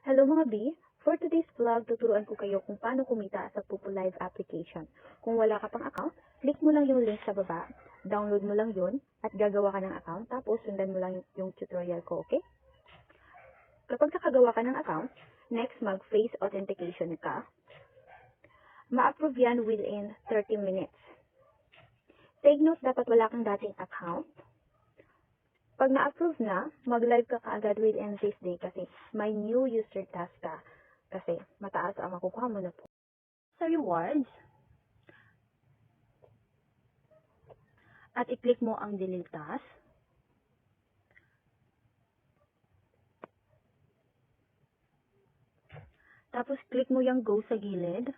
Hello mga B! For today's vlog, tuturuan ko kayo kung paano kumita sa Pupo Live application. Kung wala ka pang account, click mo lang yung link sa baba, download mo lang yun, at gagawa ka ng account, tapos sundan mo lang yung tutorial ko, okay? Kapag nakagawa ka ng account, next mag-face authentication ka. Ma-approve yan within 30 minutes. Take note, dapat wala kang dating account. Pag na-approve na, mag-live ka kaagad within this day kasi may new user task ka. Kasi mataas ang makukuha mo na po. Sa rewards, at i-click mo ang delete task. Tapos click mo yung go sa gilid.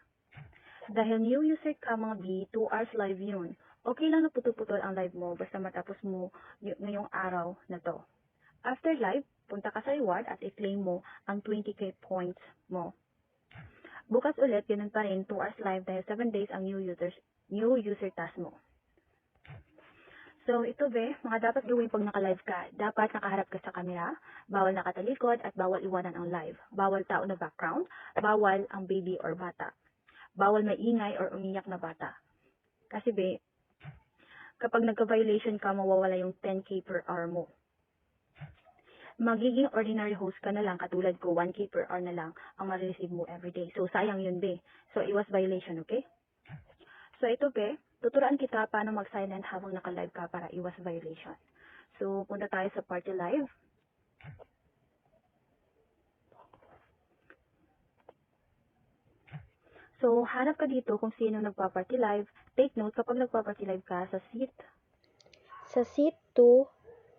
Dahil new user ka mga B, 2 hours live yun. Okay lang na putol-putol ang live mo basta matapos mo ngayong araw na to. After live, punta ka sa reward at i-claim mo ang 20k points mo. Bukas ulit, ganun pa rin, 2 hours live dahil 7 days ang new user task mo. So, ito mga dapat gawin pag naka-live ka. Dapat nakaharap ka sa camera, bawal nakatalikod at bawal iwanan ang live. Bawal tao na background, bawal ang baby or bata. Bawal may ingay or umiyak na bata. Kasi kapag nagka-violation ka, mawawala yung 10k per hour mo. Magiging ordinary host ka na lang, katulad ko, 1k per hour na lang ang ma-receive mo everyday. So, sayang yun, So, iwas violation, okay? So, ito, tuturuan kita paano mag-silent habang naka-live ka para iwas violation. So, punta tayo sa party live. So, hanap ka dito kung sino nagpa-party live. Take note, kapag nagpa-party live ka sa seat 2,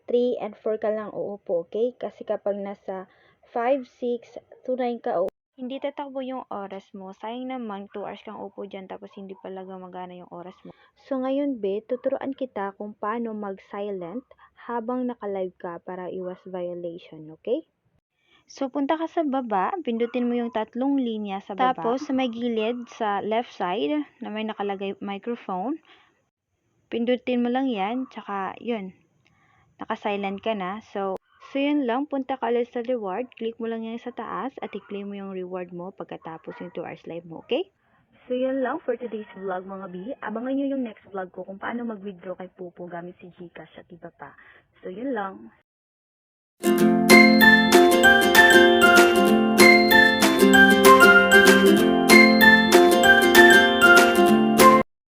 3, and 4 ka lang uupo, okay? Kasi kapag nasa 5, 6, to 9 ka, Hindi tatakbo yung oras mo. Sayang naman, 2 hours kang upo dyan tapos hindi pala gumagana yung oras mo. So ngayon, tuturuan kita kung paano mag-silent habang naka-live ka para iwas violation, okay? So, punta ka sa baba, pindutin mo yung 3 linya sa baba. Tapos, sa may gilid, sa left side, na may nakalagay microphone, pindutin mo lang yan, tsaka yun, naka-silent ka na. So, yun lang, punta ka ulit sa reward, click mo lang yan sa taas, at i-claim mo yung reward mo pagkatapos yung 2 hours live mo, okay? So yun lang for today's vlog mga B. Abangan nyo yung next vlog ko kung paano mag-withdraw kay Pupo gamit si Gcash at iba pa. So yun lang.